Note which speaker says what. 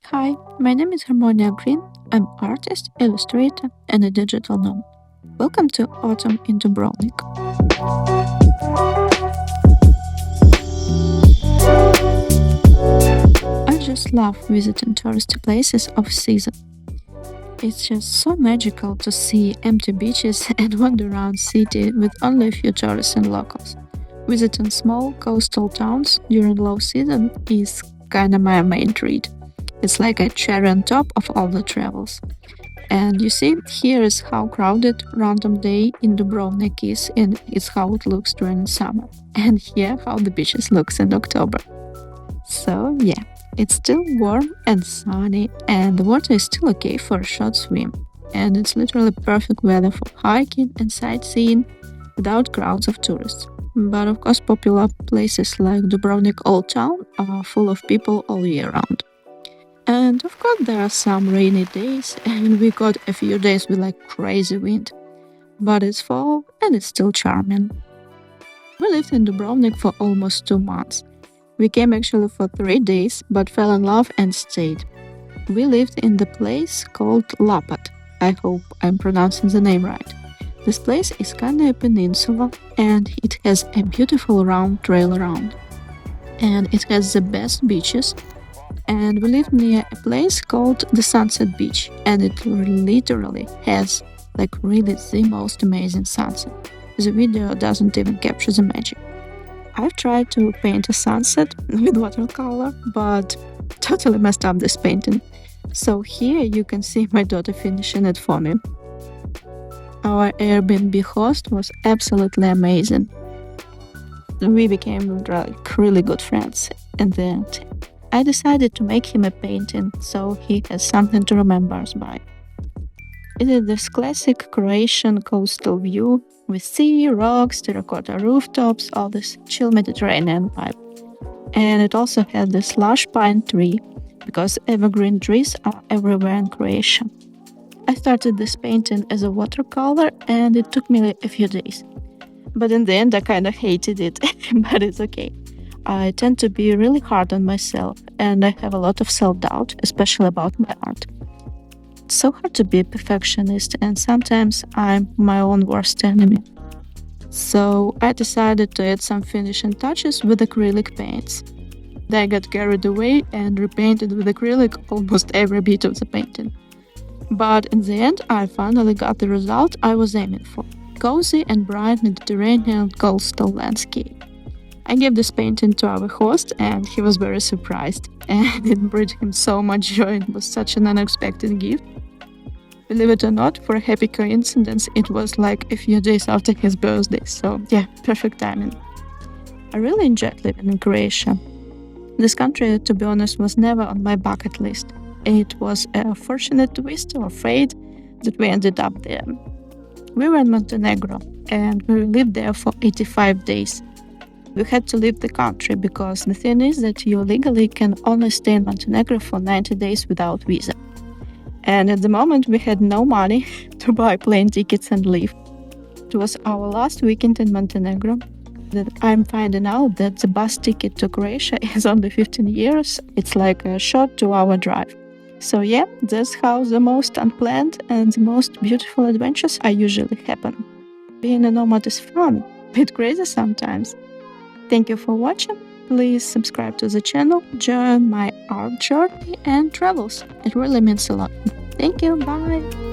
Speaker 1: Hi, my name is Harmonia Green. I'm artist, illustrator, and a digital nomad. Welcome to Autumn in Dubrovnik. I just love visiting touristy places off season. It's just so magical to see empty beaches and wander around city with only a few tourists and locals. Visiting small coastal towns during low season is kinda my main treat. It's like a cherry on top of all the travels. And you see, here is how crowded random day in Dubrovnik is, and it's how it looks during summer. And here, how the beaches looks in October. So yeah, it's still warm and sunny, and the water is still okay for a short swim. And it's literally perfect weather for hiking and sightseeing without crowds of tourists. But of course, popular places like Dubrovnik Old Town are full of people all year round. And of course, there are some rainy days, and we got a few days with like crazy wind. But it's fall and it's still charming. We lived in Dubrovnik for almost 2 months. We came actually for 3 days, but fell in love and stayed. We lived in the place called Lapat. I hope I'm pronouncing the name right. This place is kinda a peninsula and it has a beautiful round trail around. And it has the best beaches, and we lived near a place called the Sunset Beach, and it literally has like really the most amazing sunset. The video doesn't even capture the magic. I've tried to paint a sunset with watercolor, but totally messed up this painting. So here you can see my daughter finishing it for me. Our Airbnb host was absolutely amazing. We became like really good friends in the end. I decided to make him a painting so he has something to remember us by. It is this classic Croatian coastal view with sea, rocks, terracotta rooftops, all this chill Mediterranean vibe. And it also had this lush pine tree because evergreen trees are everywhere in Croatia. I started this painting as a watercolor and it took me a few days. But in the end, I kind of hated it, but it's okay. I tend to be really hard on myself and I have a lot of self-doubt, especially about my art. It's so hard to be a perfectionist and sometimes I'm my own worst enemy. So I decided to add some finishing touches with acrylic paints. Then I got carried away and repainted with acrylic almost every bit of the painting. But in the end, I finally got the result I was aiming for. Cozy and bright Mediterranean coastal landscape. I gave this painting to our host and he was very surprised and it brought him so much joy. It was such an unexpected gift. Believe it or not, for a happy coincidence, it was like a few days after his birthday, so yeah, perfect timing. I really enjoyed living in Croatia. This country, to be honest, was never on my bucket list. It was a fortunate twist or fate that we ended up there. We were in Montenegro and we lived there for 85 days. We had to leave the country because the thing is that you legally can only stay in Montenegro for 90 days without visa. And at the moment we had no money to buy plane tickets and leave. It was our last weekend in Montenegro that I'm finding out that the bus ticket to Croatia is only 15 years. It's like a short 2-hour drive. So yeah, that's how the most unplanned and the most beautiful adventures are usually happen. Being a nomad is fun, a bit crazy sometimes. Thank you for watching. Please subscribe to the channel, join my art journey and travels. It really means a lot. Thank you, bye!